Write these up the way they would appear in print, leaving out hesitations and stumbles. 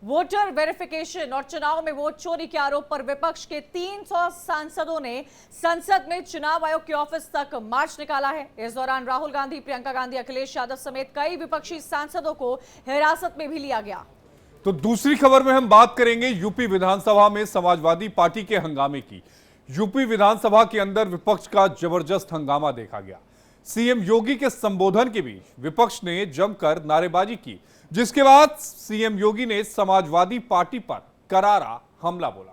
Voter verification और चुनाव में वोट चोरी के आरोप पर विपक्ष के 300 सांसदों ने संसद में चुनाव आयोग के ऑफिस तक मार्च निकाला है। इस दौरान राहुल गांधी, प्रियंका गांधी, अखिलेश यादव समेत कई विपक्षी सांसदों को हिरासत में भी लिया गया। तो दूसरी खबर में हम बात करेंगे यूपी विधानसभा में समाजवादी पार्टी के हंगामे की। यूपी विधानसभा के अंदर विपक्ष का जबरदस्त हंगामा देखा गया। सीएम योगी के संबोधन के बीच विपक्ष ने जमकर नारेबाजी की, जिसके बाद सीएम योगी ने समाजवादी पार्टी पर करारा हमला बोला।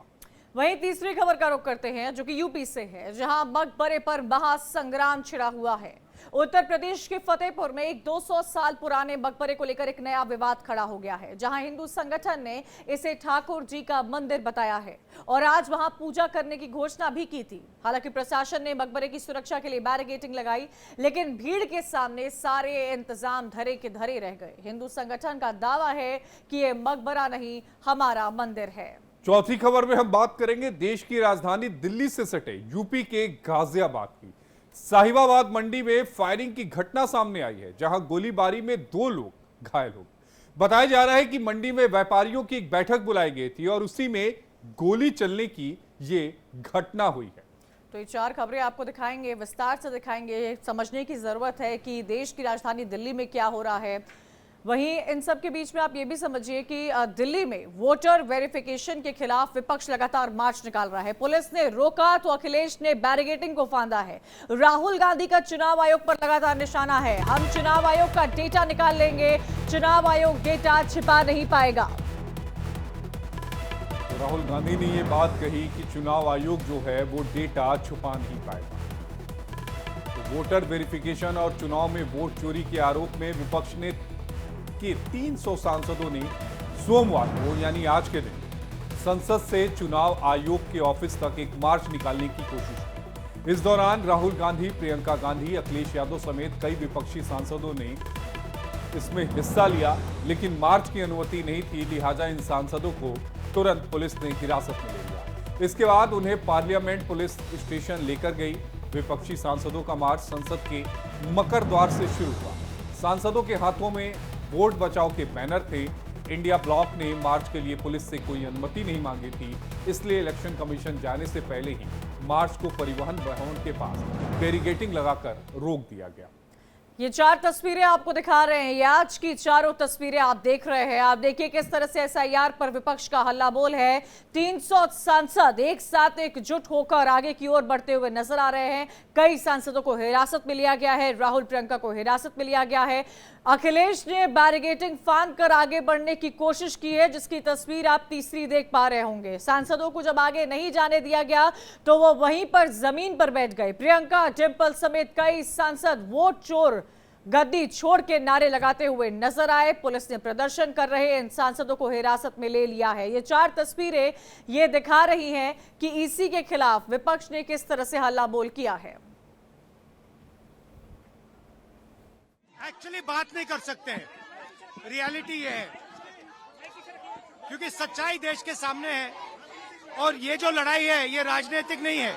वहीं तीसरी खबर का रुख करते हैं, जो कि यूपी से है, जहां मकबरे पर महासंग्राम छिड़ा हुआ है। उत्तर प्रदेश के फतेहपुर में एक 200 साल पुराने मकबरे को लेकर एक नया विवाद खड़ा हो गया है, जहां हिंदू संगठन ने इसे ठाकुर जी का मंदिर बताया है और आज वहां पूजा करने की घोषणा भी की थी। हालांकि प्रशासन ने मकबरे की सुरक्षा के लिए बैरिकेडिंग लगाई, लेकिन भीड़ के सामने सारे इंतजाम धरे के धरे रह गए। हिंदू संगठन का दावा है कि यह मकबरा नहीं, हमारा मंदिर है। चौथी खबर में हम बात करेंगे देश की राजधानी दिल्ली से सटे यूपी के गाजियाबाद की। साहिबाबाद मंडी में फायरिंग की घटना सामने आई है, जहां गोलीबारी में 2 लोग घायल हो गए। बताया जा रहा है कि मंडी में व्यापारियों की एक बैठक बुलाई गई थी और उसी में गोली चलने की ये घटना हुई है। तो ये 4 खबरें आपको दिखाएंगे, विस्तार से दिखाएंगे। समझने की जरूरत है कि देश की राजधानी दिल्ली में क्या हो रहा है। वहीं इन सब के बीच में आप ये भी समझिए कि दिल्ली में वोटर वेरिफिकेशन के खिलाफ विपक्ष लगातार मार्च निकाल रहा है। पुलिस ने रोका तो अखिलेश ने बैरिकेडिंग को फांदा है। राहुल गांधी का चुनाव आयोग पर लगातार निशाना है। हम चुनाव आयोग का डेटा निकाल लेंगे, चुनाव आयोग डेटा छिपा नहीं पाएगा। तो राहुल गांधी ने ये बात कही कि चुनाव आयोग जो है वो डेटा छुपा नहीं पाएगा। तो वोटर वेरिफिकेशन और चुनाव में वोट चोरी के आरोप में विपक्ष ने के 300 सांसदों ने सोमवार को यानी आज के दिन संसद से चुनाव आयोग के ऑफिस तक एक मार्च निकालने की कोशिश की। इस दौरान राहुल गांधी, प्रियंका गांधी, अखिलेश यादव समेत कई विपक्षी सांसदों ने इसमें हिस्सा लिया, लेकिन मार्च की अनुमति नहीं थी, लिहाजा इन सांसदों को तुरंत पुलिस ने हिरासत में ले लिया। इसके बाद उन्हें पार्लियामेंट पुलिस स्टेशन लेकर गई। विपक्षी सांसदों का मार्च संसद के मकर द्वार से शुरू हुआ। सांसदों के हाथों में वोट बचाओ के बैनर थे। इंडिया ब्लॉक ने मार्च के लिए पुलिस से कोई अनुमति नहीं मांगी थी, इसलिए इलेक्शन कमीशन जाने से पहले ही मार्च को परिवहन भवन के पास बैरिकेडिंग लगाकर रोक दिया गया। ये 4 तस्वीरें आपको दिखा रहे हैं, ये आज की चारों तस्वीरें आप देख रहे हैं। आप देखिए किस तरह से एसआईआर पर विपक्ष का हल्ला बोल है। 300 सांसद एक साथ एकजुट होकर आगे की ओर बढ़ते हुए नजर आ रहे हैं। कई सांसदों को हिरासत में लिया गया है। राहुल, प्रियंका को हिरासत में लिया गया है। अखिलेश ने बैरिकेडिंग फांद कर आगे बढ़ने की कोशिश की है, जिसकी तस्वीर आप तीसरी देख पा रहे होंगे। सांसदों को जब आगे नहीं जाने दिया गया तो वो वहीं पर जमीन पर बैठ गए। प्रियंका, डिंपल समेत कई सांसद वोट चोर, गद्दी छोड़ के नारे लगाते हुए नजर आए। पुलिस ने प्रदर्शन कर रहे इन सांसदों को हिरासत में ले लिया है। ये 4 तस्वीरें ये दिखा रही हैं कि ईसी के खिलाफ विपक्ष ने किस तरह से हल्ला बोल किया है। एक्चुअली बात नहीं कर सकते हैं, रियलिटी ये है, क्योंकि सच्चाई देश के सामने है और ये जो लड़ाई है ये राजनीतिक नहीं है,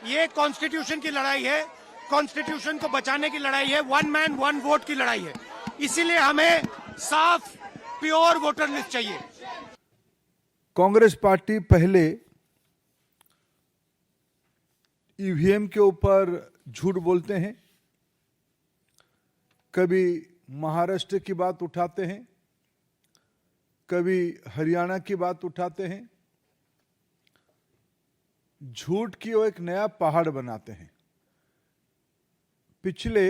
ये कॉन्स्टिट्यूशन की लड़ाई है, कॉन्स्टिट्यूशन को बचाने की लड़ाई है, 1 मैन 1 वोट की लड़ाई है। इसीलिए हमें साफ प्योर वोटर लिस्ट चाहिए। कांग्रेस पार्टी पहले ईवीएम के ऊपर झूठ बोलते हैं, कभी महाराष्ट्र की बात उठाते हैं, कभी हरियाणा की बात उठाते हैं। झूठ की वो एक नया पहाड़ बनाते हैं। पिछले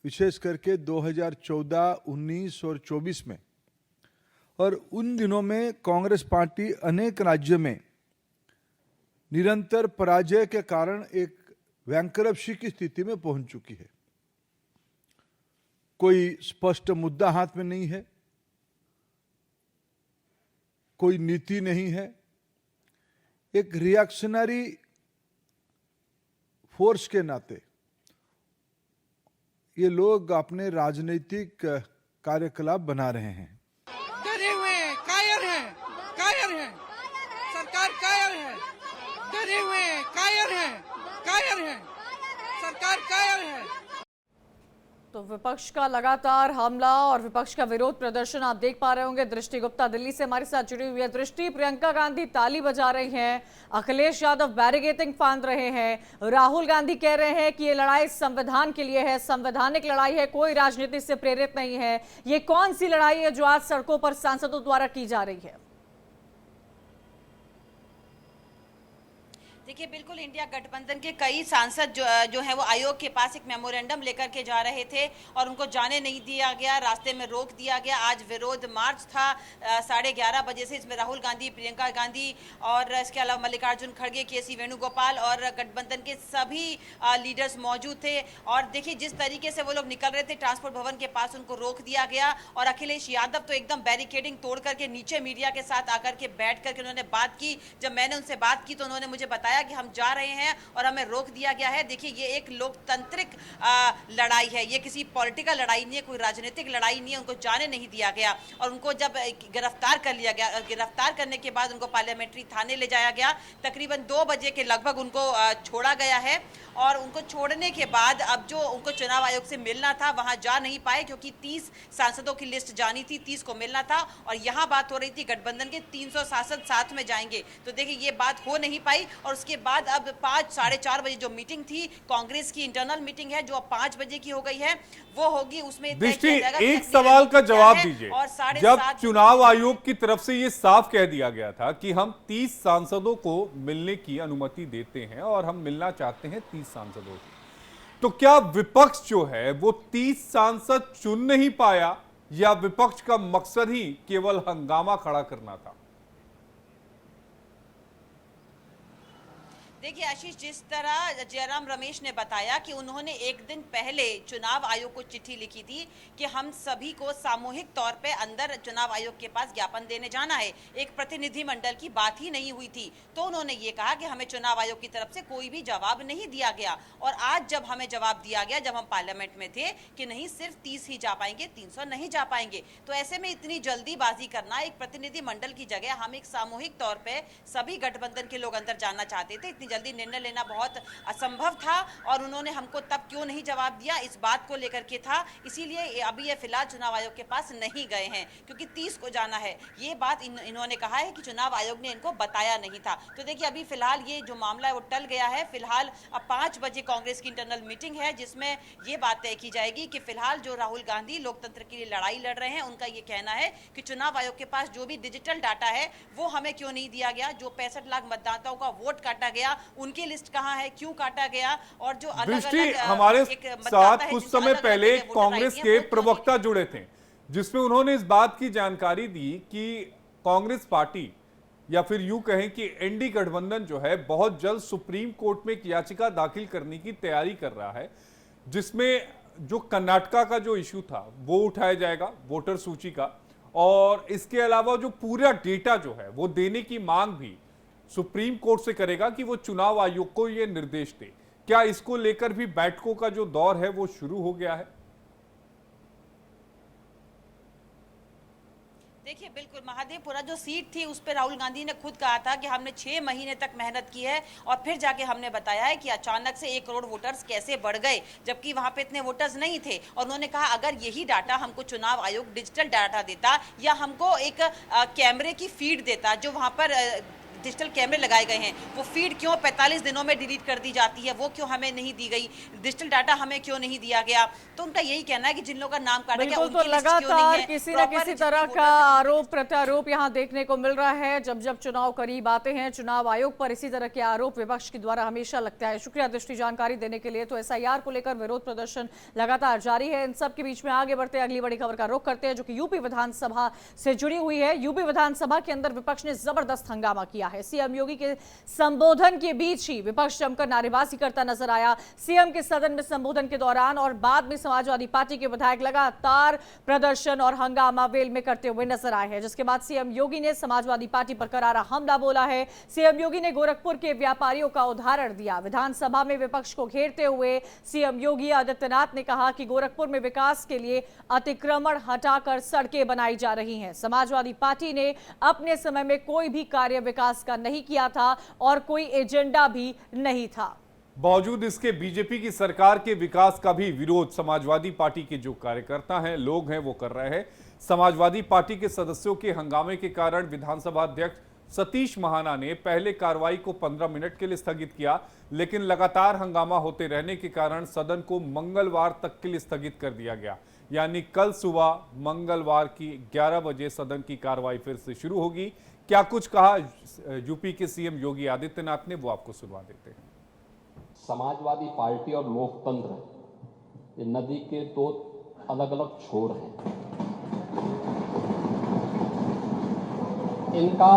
विशेष करके 2014, 19 और 24 में और उन दिनों में कांग्रेस पार्टी अनेक राज्यों में निरंतर पराजय के कारण एक बैंकरप्सी की स्थिति में पहुंच चुकी है। कोई स्पष्ट मुद्दा हाथ में नहीं है, कोई नीति नहीं है। एक रिएक्शनरी फोर्स के नाते ये लोग अपने राजनीतिक कार्यकलाप बना रहे हैं। डरे हुए हैं, कायर हैं, कायर हैं, सरकार कायर है, डरे हुए हैं, कायर हैं, कायर हैं, सरकार कायर है। तो विपक्ष का लगातार हमला और विपक्ष का विरोध प्रदर्शन आप देख पा रहे होंगे। दृष्टि गुप्ता दिल्ली से हमारे साथ जुड़ी हुई है। दृष्टि, प्रियंका गांधी ताली बजा रही हैं, अखिलेश यादव बैरिकेडिंग फांद रहे हैं, राहुल गांधी कह रहे हैं कि ये लड़ाई संविधान के लिए है, संवैधानिक लड़ाई है, कोई राजनीति से प्रेरित नहीं है। ये कौन सी लड़ाई है जो आज सड़कों पर सांसदों द्वारा की जा रही है? देखिए, बिल्कुल इंडिया गठबंधन के कई सांसद जो है वो आयोग के पास एक मेमोरेंडम लेकर के जा रहे थे और उनको जाने नहीं दिया गया, रास्ते में रोक दिया गया। आज विरोध मार्च था 11:30 बजे से। इसमें राहुल गांधी, प्रियंका गांधी और इसके अलावा मल्लिकार्जुन खड़गे, केसी वेणुगोपाल और गठबंधन के सभी लीडर्स मौजूद थे। और देखिए, जिस तरीके से वो लोग निकल रहे थे ट्रांसपोर्ट भवन के पास, उनको रोक दिया गया। और अखिलेश यादव तो एकदम बैरिकेडिंग तोड़ करके नीचे मीडिया के साथ आकर के बैठ करके उन्होंने बात की। जब मैंने उनसे बात की तो उन्होंने मुझे बताया कि हम जा रहे हैं और हमें रोक दिया गया है। देखिए, ये एक लोकतांत्रिक लड़ाई है, ये किसी पॉलिटिकल लड़ाई नहीं है, कोई राजनीतिक लड़ाई नहीं है। उनको जाने नहीं दिया गया और उनको जब गिरफ्तार कर लिया गया, गिरफ्तार करने के बाद उनको पार्लियामेंट्री थाने ले जाया गया। तकरीबन 2 बजे के लगभग उनको छोड़ा गया है। और उनको छोड़ने के बाद अब जो उनको चुनाव आयोग से मिलना था वहां जा नहीं पाए, क्योंकि 30 सांसदों की लिस्ट जानी थी, 30 को मिलना था। और यहाँ बात हो रही थी गठबंधन के 300 सांसद साथ में जाएंगे, तो देखिए ये बात हो नहीं पाई। और उसके बाद अब 5, साढ़े 4 बजे जो मीटिंग थी, कांग्रेस की इंटरनल मीटिंग है जो अब 5 बजे की हो गई है, वो होगी। उसमें दृष्टि, एक सवाल का जवाब दीजिए। जब चुनाव आयोग की तरफ से ये साफ कह दिया गया था कि हम 30 सांसदों को मिलने की अनुमति देते हैं और हम मिलना चाहते हैं 30 सांसदों से, तो क्या विपक्ष जो है वो 30 सांसद चुन नहीं पाया या विपक्ष का मकसद ही केवल हंगामा खड़ा करना था? देखिए आशीष, जिस तरह जयराम रमेश ने बताया कि उन्होंने एक दिन पहले चुनाव आयोग को चिट्ठी लिखी थी कि हम सभी को सामूहिक तौर पे अंदर चुनाव आयोग के पास ज्ञापन देने जाना है, एक प्रतिनिधि मंडल की बात ही नहीं हुई थी। तो उन्होंने ये कहा कि हमें चुनाव आयोग की तरफ से कोई भी जवाब नहीं दिया गया। और आज जब हमें जवाब दिया गया, जब हम पार्लियामेंट में थे, कि नहीं सिर्फ 30 ही जा पाएंगे, 300 नहीं जा पाएंगे, तो ऐसे में इतनी जल्दीबाजी करना, एक प्रतिनिधि मंडल की जगह हम एक सामूहिक तौर पर सभी गठबंधन के लोग अंदर जाना चाहते थे। इतनी जल्दी निर्णय लेना बहुत असंभव था और उन्होंने हमको तब क्यों नहीं जवाब दिया, इस बात को लेकर के था। इसीलिए अभी ये फिलहाल चुनाव आयोग के पास नहीं गए हैं, क्योंकि 30 को जाना है। ये बात इन्होंने कहा है कि चुनाव आयोग ने इनको बताया नहीं था। तो देखिए, अभी फिलहाल ये जो मामला है वो टल गया है। फिलहाल अब 5 बजे कांग्रेस की इंटरनल मीटिंग है, जिसमें ये बात तय की जाएगी कि फिलहाल जो राहुल गांधी लोकतंत्र के लिए लड़ाई लड़ रहे हैं, उनका ये कहना है कि चुनाव आयोग के पास जो भी डिजिटल डाटा है वो हमें क्यों नहीं दिया गया, जो 65 लाख मतदाताओं का वोट काटा गया उनकी लिस्ट कहां है, क्यों काटा गया। और जो अलग-अलग हमारे साथ कुछ समय पहले कांग्रेस के प्रवक्ता जुड़े थे, जिसमें उन्होंने इस बात की जानकारी दी कि कांग्रेस पार्टी या फिर यूं कहें कि एनडी गठबंधन जो है बहुत जल्द सुप्रीम कोर्ट में एक याचिका दाखिल करने की तैयारी कर रहा है, जिसमें जो कर्नाटका का जो इश्यू था वो उठाया जाएगा, वोटर सूची का, और इसके अलावा जो पूरा डेटा जो है वो देने की मांग भी सुप्रीम कोर्ट से करेगा कि वो चुनाव आयोग को ये निर्देश दे। क्या इसको लेकर भी बैठकों का जो दौर है वो शुरू हो गया है? देखिए, बिल्कुल महादेवपुरा जो सीट थी उस पर राहुल गांधी ने खुद कहा था कि हमने 6 महीने तक मेहनत की है और फिर जाके हमने बताया है कि अचानक से 1 करोड़ वोटर्स कैसे बढ़ गए, जबकि वहां पे इतने वोटर्स नहीं थे। और उन्होंने कहा अगर यही डाटा हमको चुनाव आयोग डिजिटल डाटा देता या हमको एक कैमरे की फीड देता, जो वहां पर डिजिटल कैमरे लगाए गए हैं, वो फीड क्यों 45 दिनों में डिलीट कर दी जाती है, वो क्यों हमें नहीं दी गई, डिजिटल डाटा हमें क्यों नहीं दिया गया। तो उनका यही कहना है कि जिन लोगों का नाम काटा गया उनकी लिस्ट क्यों नहीं है। किसी न किसी तरह का आरोप प्रत्यारोप यहां देखने को मिल रहा है। जब जब चुनाव करीब आते हैं, चुनाव आयोग पर इसी तरह के आरोप विपक्ष के द्वारा हमेशा लगता है। शुक्रिया दृष्टि जानकारी देने के लिए। तो SIR को लेकर विरोध प्रदर्शन लगातार जारी है। इन सब के बीच में आगे बढ़ते अगली बड़ी खबर का रुख करते हैं, जो कि यूपी विधानसभा से जुड़ी हुई है। यूपी विधानसभा के अंदर विपक्ष ने जबरदस्त हंगामा किया है। सीएम योगी के संबोधन के बीच ही विपक्ष जमकर नारेबाजी करता नजर आया। सीएम के सदन में संबोधन के दौरान और बाद में समाजवादी पार्टी के विधायक लगातार प्रदर्शन और हंगामा वेल में करते हुए नजर आए हैं, जिसके बाद सीएम योगी ने समाजवादी पार्टी पर करारा हमला बोला है। सीएम योगी ने गोरखपुर के व्यापारियों का उदाहरण दिया। विधानसभा में विपक्ष को घेरते हुए सीएम योगी आदित्यनाथ ने कहा कि गोरखपुर में विकास के लिए अतिक्रमण हटाकर सड़कें बनाई जा रही हैं। समाजवादी पार्टी ने अपने समय में कोई भी कार्य विकास का नहीं किया था और कोई एजेंडा भी नहीं था। बावजूद इसके बीजेपी की सरकार के विकास का भी विरोध समाजवादी पार्टी के जो कार्यकर्ता हैं, लोग हैं, वो कर रहे हैं। समाजवादी पार्टी के सदस्यों के हंगामे के कारण विधानसभा अध्यक्ष सतीश महाना ने पहले कार्रवाई को 15 मिनट के लिए स्थगित किया, लेकिन लगातार हंगामा होते रहने के कारण सदन को मंगलवार तक के लिए स्थगित कर दिया गया। यानी कल सुबह मंगलवार की 11 बजे सदन की कार्रवाई फिर से शुरू होगी। क्या कुछ कहा यूपी के सीएम योगी आदित्यनाथ ने, वो आपको सुनवा देते हैं। समाजवादी पार्टी और लोकतंत्र ये नदी के दो अलग अलग छोर हैं। इनका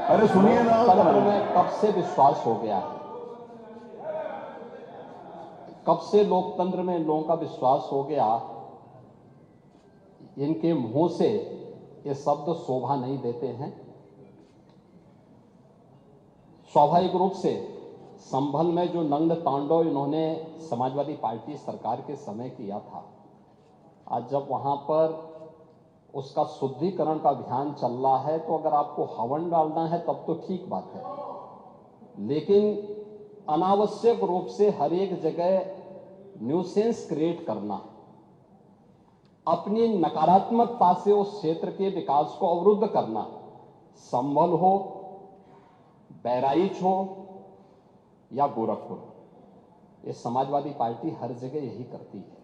अरे सुनिए ना, लोकतंत्र में कब से विश्वास हो गया है, कब से लोकतंत्र में लोगों का विश्वास हो गया, इनके मुंह से ये शब्द शोभा नहीं देते हैं। स्वाभाविक रूप से संभल में जो नंद तांडव इन्होंने समाजवादी पार्टी सरकार के समय किया था, आज जब वहां पर उसका शुद्धिकरण का अभियान चल रहा है, तो अगर आपको हवन डालना है तब तो ठीक बात है, लेकिन अनावश्यक रूप से हर एक जगह न्यूसेंस क्रिएट करना, अपनी नकारात्मकता से उस क्षेत्र के विकास को अवरुद्ध करना, संभल हो, बहराइच हो या गोरखपुर, ये समाजवादी पार्टी हर जगह यही करती है।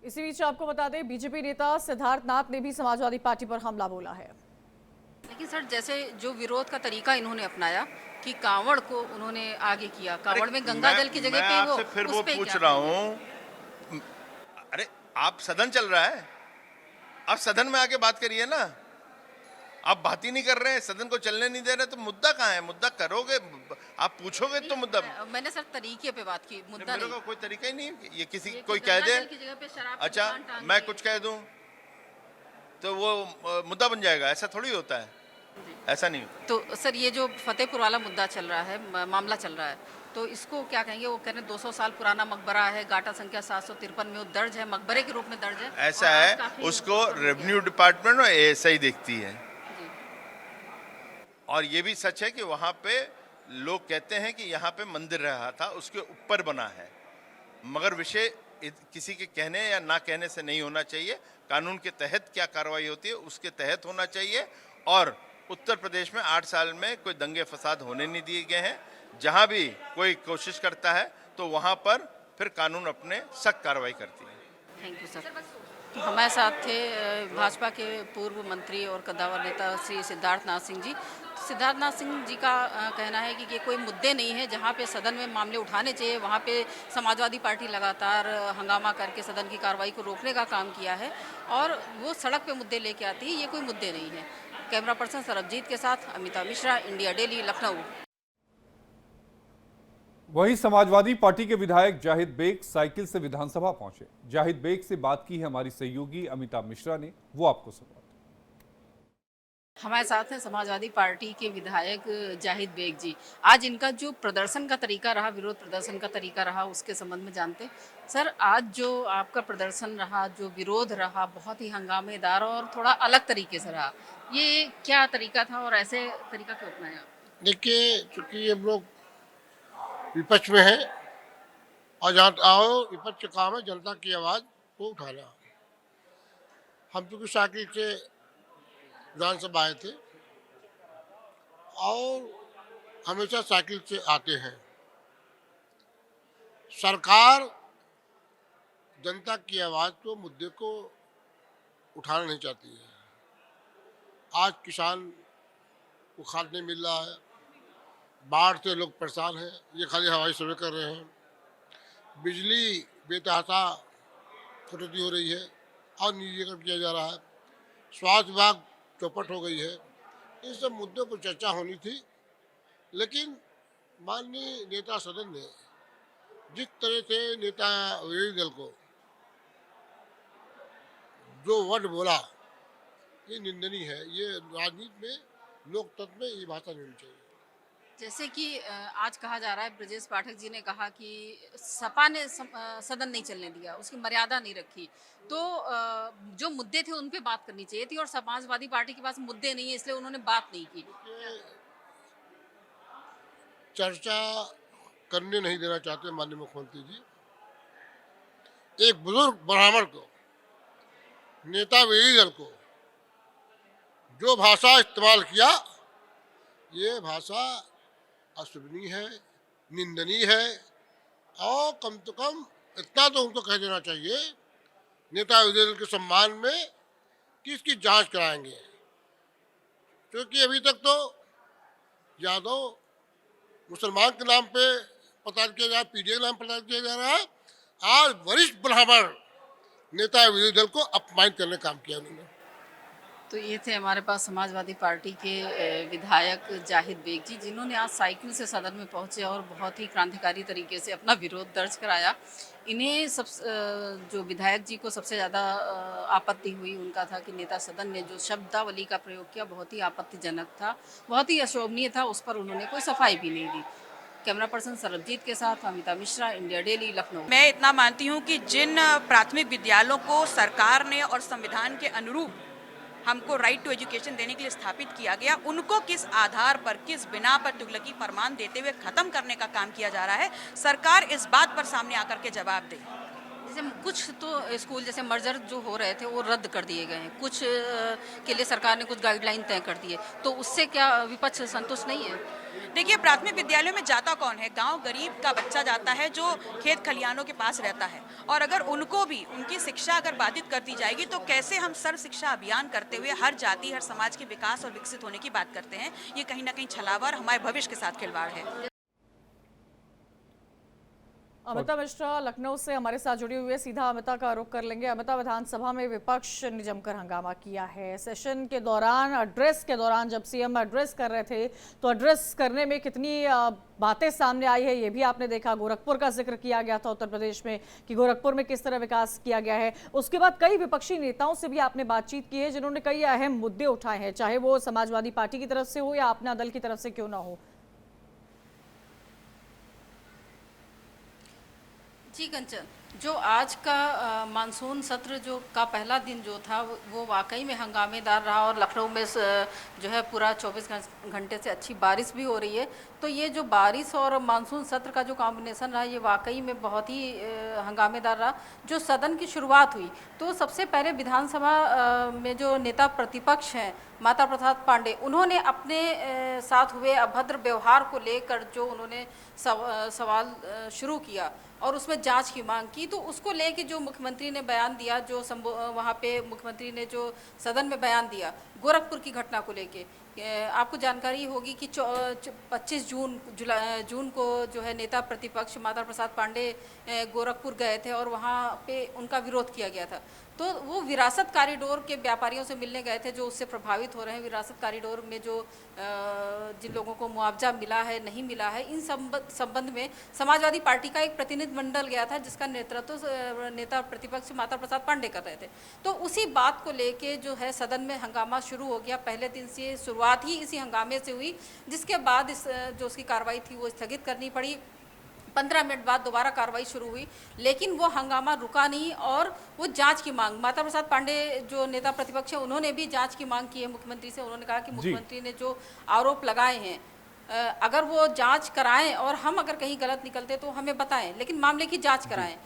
इसी बीच आपको बता दें, बीजेपी नेता सिद्धार्थनाथ ने भी समाजवादी पार्टी पर हमला बोला है। लेकिन सर, जैसे जो विरोध का तरीका इन्होंने अपनाया कि कांवड़ को उन्होंने आगे किया, कांवड़ में गंगा जल की जगह पे वो फिर वो पूछ रहा हूँ, अरे आप सदन चल रहा है, आप सदन में आके बात करिए ना। आप बात ही नहीं कर रहे हैं, सदन को चलने नहीं दे रहे, तो मुद्दा कहाँ है? मुद्दा करोगे, आप पूछोगे तो मुद्दा। मैंने सर तरीके पे बात की, मुद्दा मेरे को कोई तरीका ही नहीं। ये किसी कोई कह दे, अच्छा मैं कुछ कह दूं तो वो मुद्दा बन जाएगा, ऐसा थोड़ी होता है, ऐसा नहीं होता। तो सर, ये जो फतेहपुर वाला मुद्दा चल रहा है, मामला चल रहा है, तो इसको क्या कहेंगे? वो कह रहे हैं 200 साल पुराना मकबरा है, गाटा संख्या 753 में वो दर्ज है, मकबरे के रूप में दर्ज है। ऐसा है, उसको रेवेन्यू डिपार्टमेंट ऐसा ही देखती है। और ये भी सच है कि वहाँ पे लोग कहते हैं कि यहाँ पे मंदिर रहा था, उसके ऊपर बना है, मगर विषय किसी के कहने या ना कहने से नहीं होना चाहिए। कानून के तहत क्या कार्रवाई होती है उसके तहत होना चाहिए। और उत्तर प्रदेश में 8 साल में कोई दंगे फसाद होने नहीं दिए गए हैं। जहाँ भी कोई कोशिश करता है तो वहाँ पर फिर कानून अपने सख्त कार्रवाई करती है। Thank you sir. हमारे साथ थे भाजपा के पूर्व मंत्री और कद्दावर नेता श्री सिद्धार्थनाथ सिंह जी। सिद्धार्थनाथ सिंह जी का कहना है कि ये कोई मुद्दे नहीं है जहाँ पे सदन में मामले उठाने चाहिए, वहाँ पे समाजवादी पार्टी लगातार हंगामा करके सदन की कार्रवाई को रोकने का काम किया है और वो सड़क पे मुद्दे लेके आती है। ये कोई मुद्दे नहीं है। कैमरा पर्सन सरबजीत के साथ अमिता मिश्रा, इंडिया डेली, लखनऊ। वहीं समाजवादी पार्टी के विधायक जाहिद बेग साइकिल से विधानसभा पहुंचे। जाहिद बेग से बात की है हमारी सहयोगी अमिता मिश्रा ने, वो आपको सुना। हमारे साथ हैं समाजवादी पार्टी के विधायक जाहिद बेग जी। आज इनका जो प्रदर्शन का तरीका रहा, विरोध प्रदर्शन का तरीका रहा, उसके संबंध में जानते। सर, आज जो आपका प्रदर्शन रहा, जो विरोध रहा, बहुत ही हंगामेदार और थोड़ा अलग तरीके से रहा, ये क्या तरीका था और ऐसे तरीका क्यों अपनाया? देखिए, चूंकि ये लोग विपक्ष में है और जहाँ आओ विपक्ष का काम है जनता की आवाज़ को उठाना। हम चूँकि साइकिल से विधानसभा आए थे और हमेशा साइकिल से आते हैं। सरकार जनता की आवाज़ को, मुद्दे को उठाना नहीं चाहती है। आज किसान को खाद नहीं मिल रहा है, बाढ़ से लोग परेशान हैं, ये खाली हवाई सर्वे कर रहे हैं। बिजली बेतहाशा कटौती हो रही है और निजीकरण किया जा रहा है। स्वास्थ्य विभाग चौपट हो गई है। इन सब मुद्दों पर चर्चा होनी थी, लेकिन माननीय नेता सदन ने जिस तरह से नेता विरोधी दल को जो वर्ड बोला, ये निंदनीय है। ये राजनीति में, लोकतंत्र में ये भाषा नहीं होनी चाहिए। जैसे कि आज कहा जा रहा है, ब्रजेश पाठक जी ने कहा कि सपा ने सदन नहीं चलने दिया, उसकी मर्यादा नहीं रखी, तो जो मुद्दे थे उन पे बात करनी चाहिए थी और समाजवादी पार्टी के पास मुद्दे नहीं है इसलिए उन्होंने बात नहीं की। चर्चा करने नहीं देना चाहते माननीय मुख्यमंत्री जी। एक बुजुर्ग ब्राह्मण को, नेता विरोधी दल को जो भाषा इस्तेमाल किया, ये भाषा अशोभनीय है, निंदनीय है। और कम से कम इतना तो उनको कह देना चाहिए नेता विरोधी दल के सम्मान में कि इसकी जांच कराएंगे, क्योंकि अभी तक तो यादव मुसलमान के नाम पे प्रचार किया जा रहा है, पीडीए के नाम प्रचार किया जा रहा है। आज वरिष्ठ ब्राह्मण नेता विरोधी दल को अपमानित करने का काम किया उन्होंने। तो ये थे हमारे पास समाजवादी पार्टी के विधायक जाहिद बेग जी, जिन्होंने आज साइकिल से सदन में पहुंचे और बहुत ही क्रांतिकारी तरीके से अपना विरोध दर्ज कराया। इन्हें जो विधायक जी को सबसे ज़्यादा आपत्ति हुई उनका था कि नेता सदन ने जो शब्दावली का प्रयोग किया बहुत ही आपत्तिजनक था, बहुत ही अशोभनीय था, उस पर उन्होंने कोई सफाई भी नहीं दी। कैमरा पर्सन सरबजीत के साथ अमिता मिश्रा, इंडिया डेली, लखनऊ। मैं इतना मानती हूँ कि जिन प्राथमिक विद्यालयों को सरकार ने और संविधान के अनुरूप हमको राइट टू एजुकेशन देने के लिए स्थापित किया गया, उनको किस आधार पर, किस बिना पर तुगलकी फरमान देते हुए खत्म करने का काम किया जा रहा है, सरकार इस बात पर सामने आकर के जवाब दे। जैसे कुछ तो स्कूल जैसे मर्जर जो हो रहे थे वो रद्द कर दिए गए हैं, कुछ के लिए सरकार ने कुछ गाइडलाइन तय कर दी है, तो उससे क्या विपक्ष संतुष्ट नहीं है? देखिए, प्राथमिक विद्यालयों में जाता कौन है? गांव गरीब का बच्चा जाता है जो खेत खलिहानों के पास रहता है, और अगर उनको भी उनकी शिक्षा अगर बाधित कर दी जाएगी तो कैसे हम सर्व शिक्षा अभियान करते हुए हर जाति हर समाज के विकास और विकसित होने की बात करते हैं? ये कहीं ना कहीं छलावा और हमारे भविष्य के साथ खिलवाड़ है। अमिता मिश्रा लखनऊ से हमारे साथ जुड़ी हुई है, सीधा अमिता का रुख कर लेंगे। अमिता, विधानसभा में विपक्ष ने जमकर हंगामा किया है। सेशन के दौरान, एड्रेस के दौरान, जब सीएम एड्रेस कर रहे थे तो एड्रेस करने में कितनी बातें सामने आई है ये भी आपने देखा। गोरखपुर का जिक्र किया गया था उत्तर प्रदेश में कि गोरखपुर में किस तरह विकास किया गया है। उसके बाद कई विपक्षी नेताओं से भी आपने बातचीत की है जिन्होंने कई अहम मुद्दे उठाए हैं, चाहे वो समाजवादी पार्टी की तरफ से हो या अपना दल की तरफ से क्यों ना हो। जी कंचन, जो आज का मानसून सत्र जो का पहला दिन जो था वो वाकई में हंगामेदार रहा, और लखनऊ में जो है पूरा 24 घंटे से अच्छी बारिश भी हो रही है। तो ये जो बारिश और मानसून सत्र का जो कॉम्बिनेशन रहा ये वाकई में बहुत ही हंगामेदार रहा। जो सदन की शुरुआत हुई तो सबसे पहले विधानसभा में जो नेता प्रतिपक्ष हैं माता प्रसाद पांडे, उन्होंने अपने साथ हुए अभद्र व्यवहार को लेकर जो उन्होंने सवाल शुरू किया और उसमें जांच की मांग की। तो उसको लेके जो मुख्यमंत्री ने बयान दिया, जो वहाँ पे मुख्यमंत्री ने जो सदन में बयान दिया गोरखपुर की घटना को लेके, आपको जानकारी होगी कि 25 जून को जो है नेता प्रतिपक्ष माता प्रसाद पांडे गोरखपुर गए थे और वहाँ पे उनका विरोध किया गया था। तो वो विरासत कॉरिडोर के व्यापारियों से मिलने गए थे जो उससे प्रभावित हो रहे हैं। विरासत कॉरिडोर में जो जिन लोगों को मुआवजा मिला है नहीं मिला है, इन संबंध में समाजवादी पार्टी का एक प्रतिनिधिमंडल गया था जिसका नेतृत्व नेता प्रतिपक्ष माता प्रसाद पांडे कर रहे थे। तो उसी बात को लेके जो है सदन में हंगामा शुरू हो गया। पहले दिन से शुरुआत ही इसी हंगामे से हुई, जिसके बाद जो उसकी कार्रवाई थी वो स्थगित करनी पड़ी। 15 मिनट बाद दोबारा कार्रवाई शुरू हुई, लेकिन वो हंगामा रुका नहीं और वो जांच की मांग, माता प्रसाद पांडे जो नेता प्रतिपक्ष है उन्होंने भी जांच की मांग की है मुख्यमंत्री से। उन्होंने कहा कि मुख्यमंत्री ने जो आरोप लगाए हैं अगर वो जांच कराएं और हम अगर कहीं गलत निकलते तो हमें बताएं, लेकिन मामले की जांच कराएं।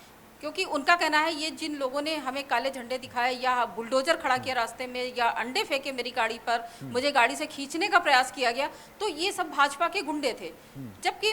क्योंकि उनका कहना है ये जिन लोगों ने हमें काले झंडे दिखाए या बुलडोजर खड़ा किया रास्ते में या अंडे फेंके मेरी गाड़ी पर, मुझे गाड़ी से खींचने का प्रयास किया गया, तो ये सब भाजपा के गुंडे थे। जबकि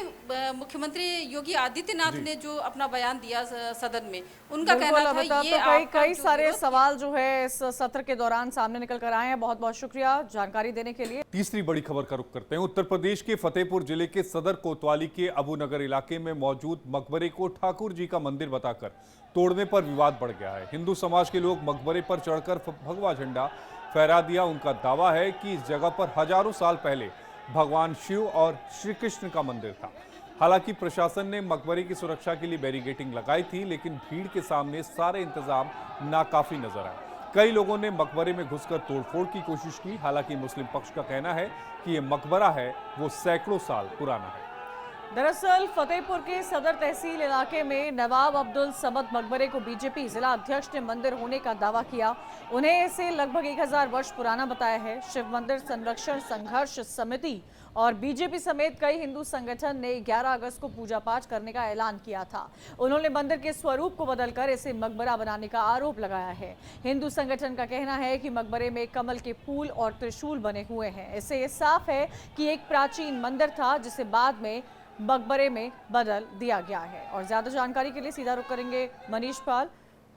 मुख्यमंत्री योगी आदित्यनाथ ने जो अपना बयान दिया सदन में, उनका कहना था ये कई सारे सवाल जो है इस सत्र के दौरान सामने निकल कर आए हैं। बहुत बहुत शुक्रिया जानकारी देने के लिए। तीसरी बड़ी खबर का रुख करते हैं। उत्तर प्रदेश के फतेहपुर जिले के सदर कोतवाली के अबूनगर इलाके में मौजूद मकबरे को ठाकुर जी का मंदिर बताकर तोड़ने पर विवाद बढ़ गया है। हिंदू समाज के लोग मकबरे पर चढ़कर भगवा झंडा फहरा दिया। उनका दावा है कि इस जगह पर हजारों साल पहले भगवान शिव और श्री कृष्ण का मंदिर था। हालांकि प्रशासन ने मकबरे की सुरक्षा के लिए बैरिकेडिंग लगाई थी, लेकिन भीड़ के सामने सारे इंतजाम नाकाफी नजर आए। कई लोगों ने मकबरे में घुसकर तोड़फोड़ की कोशिश की। हालांकि मुस्लिम पक्ष का कहना है कि यह मकबरा है वो सैकड़ों साल पुराना है। दरअसल फतेहपुर के सदर तहसील इलाके में नवाब अब्दुल समद मकबरे को बीजेपी जिला अध्यक्ष ने मंदिर होने का दावा किया। उन्हें इसे लगभग 1000 वर्ष पुराना बताया है। शिव मंदिर संरक्षण संघर्ष समिति और बीजेपी समेत कई हिंदू संगठन ने 11 अगस्त को पूजा पाठ करने का ऐलान किया था। उन्होंने मंदिर के स्वरूप को बदलकर इसे मकबरा बनाने का आरोप लगाया है। हिंदू संगठन का कहना है कि मकबरे में कमल के फूल और त्रिशूल बने हुए हैं। इससे ये साफ है कि एक प्राचीन मंदिर था जिसे बाद में मकबरे में बदल दिया गया है। और ज्यादा जानकारी के लिए सीधा रुख करेंगे मनीष पाल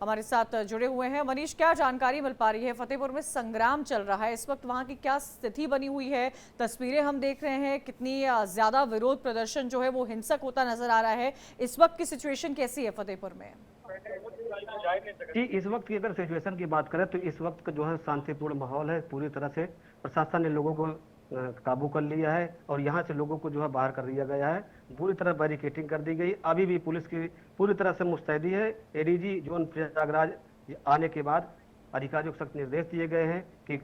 हमारे साथ जुड़े हुए हैं। मनीष, क्या जानकारी मिल पा रही है? फतेहपुर में संग्राम चल रहा है, इस वक्त वहां की क्या स्थिति बनी हुई है? तस्वीरें हम देख रहे हैं, कितनी ज्यादा विरोध प्रदर्शन जो है वो हिंसक होता नजर आ रहा है। इस वक्त की सिचुएशन कैसी है फतेहपुर में? जी, इस वक्त की अगर सिचुएशन की बात करें तो इस वक्त का जो है शांतिपूर्ण माहौल है। पूरी तरह से प्रशासन ने लोगों को काबू कर लिया है और यहाँ से लोगों को जो है बाहर कर दिया गया है। पूरी तरह बैरिकेटिंग कर दी गई। अभी भी पुलिस की पूरी तरह से मुस्तैदी है। एडीजी जोन प्रयागराज आने के बाद अधिकारियों को सख्त निर्देश दिए गए हैं कि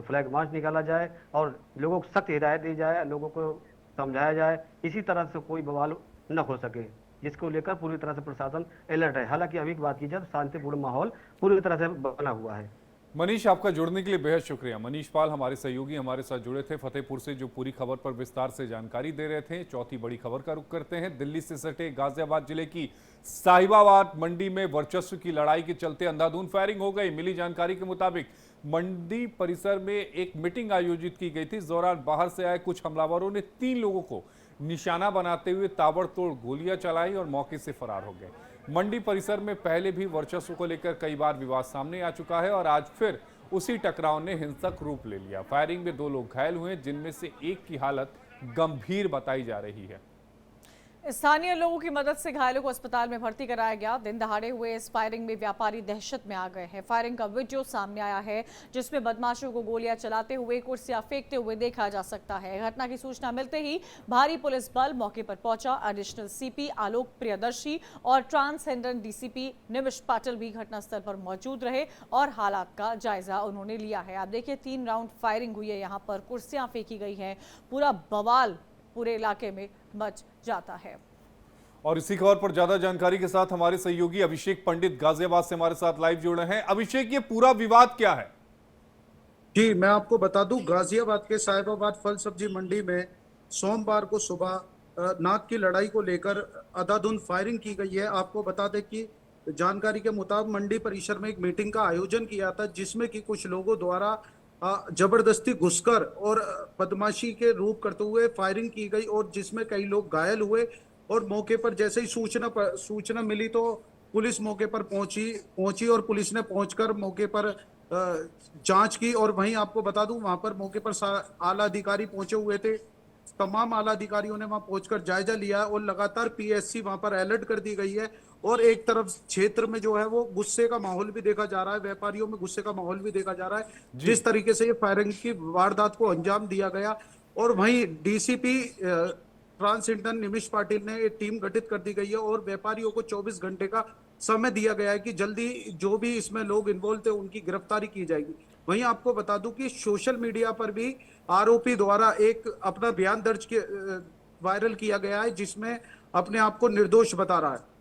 फ्लैग मार्च निकाला जाए और लोगों को सख्त हिदायत दी जाए, लोगों को समझाया जाए इसी तरह से कोई बवाल न हो सके, जिसको लेकर पूरी तरह से प्रशासन अलर्ट है। हालांकि अभी की बात की जाए तो शांतिपूर्ण माहौल पूरी तरह से बना हुआ है। मनीष, आपका जुड़ने के लिए बेहद शुक्रिया। मनीष पाल हमारे सहयोगी हमारे साथ जुड़े थे फतेहपुर से, जो पूरी खबर पर विस्तार से जानकारी दे रहे थे। चौथी बड़ी खबर का रुख करते हैं। दिल्ली से सटे गाजियाबाद जिले की साहिबाबाद मंडी में वर्चस्व की लड़ाई के चलते अंधाधुंध फायरिंग हो गई। मिली जानकारी के मुताबिक मंडी परिसर में एक मीटिंग आयोजित की गई थी। इस दौरान बाहर से आए कुछ हमलावरों ने 3 लोगों को निशाना बनाते हुए ताबड़तोड़ गोलियां चलाई और मौके से फरार हो गए। मंडी परिसर में पहले भी वर्चस्व को लेकर कई बार विवाद सामने आ चुका है और आज फिर उसी टकराव ने हिंसक रूप ले लिया। फायरिंग में 2 लोग घायल हुए, जिनमें से एक की हालत गंभीर बताई जा रही है। स्थानीय लोगों की मदद से घायलों को अस्पताल में भर्ती कराया गया। दिन दहाड़े हुए इस फायरिंग में व्यापारी दहशत में आ गए हैं। फायरिंग का वीडियो सामने आया है जिसमें बदमाशों को गोलियां चलाते हुए, कुर्सियां फेंकते हुए देखा जा सकता है। घटना की सूचना मिलते ही भारी पुलिस बल मौके पर पहुंचा। एडिशनल सीपी आलोक प्रियदर्शी और ट्रांसजेंडर डीसीपी निमिष पाटिल भी घटनास्थल पर मौजूद रहे और हालात का जायजा उन्होंने लिया है। आप देखिए 3 राउंड फायरिंग हुई है, यहाँ पर कुर्सियां फेंकी गई हैं, पूरा बवाल पूरे इलाके में मच जाता है। और इसी खबर पर ज्यादा जानकारी के साथ हमारे सहयोगी अभिषेक पंडित गाजियाबाद से हमारे साथ लाइव जुड़ रहे हैं। अभिषेक, ये पूरा विवाद क्या है? जी, मैं आपको बता दूं, गाजियाबाद के साहिबाबाद फल सब्जी मंडी में सोमवार को सुबह नाक की लड़ाई को लेकर अंधाधुंध फायरिंग की गई है। आपको बता दें कि जानकारी के मुताबिक मंडी परिसर में एक मीटिंग का आयोजन किया था जिसमें कि कुछ लोगों द्वारा जबरदस्ती घुसकर और बदमाशी के रूप करते हुए फायरिंग की गई और जिसमें कई लोग घायल हुए। और मौके पर जैसे ही सूचना मिली तो पुलिस मौके पर पहुंची और पुलिस ने पहुंचकर मौके पर जांच की। और वहीं आपको बता दूं, वहां पर मौके पर आला अधिकारी पहुंचे हुए थे। तमाम आला अधिकारियों ने वहां पहुंचकर जायजा लिया और लगातार पीएससी वहां पर अलर्ट कर दी गई है। और एक तरफ क्षेत्र में जो है वो गुस्से का माहौल भी देखा जा रहा है, व्यापारियों में गुस्से का माहौल भी देखा जा रहा है, जिस तरीके से ये फायरिंग की वारदात को अंजाम दिया गया। और वहीं डीसीपी ट्रांसजेंडर निमिष पाटिल ने एक टीम गठित कर दी गई है और व्यापारियों को 24 घंटे का समय दिया गया है कि जल्दी जो भी इसमें लोग इन्वॉल्व थे उनकी गिरफ्तारी की जाएगी। वहीं आपको बता दूं कि सोशल मीडिया पर भी आरोपी द्वारा एक अपना बयान दर्ज वायरल किया गया है जिसमें अपने आप को निर्दोष बता रहा है।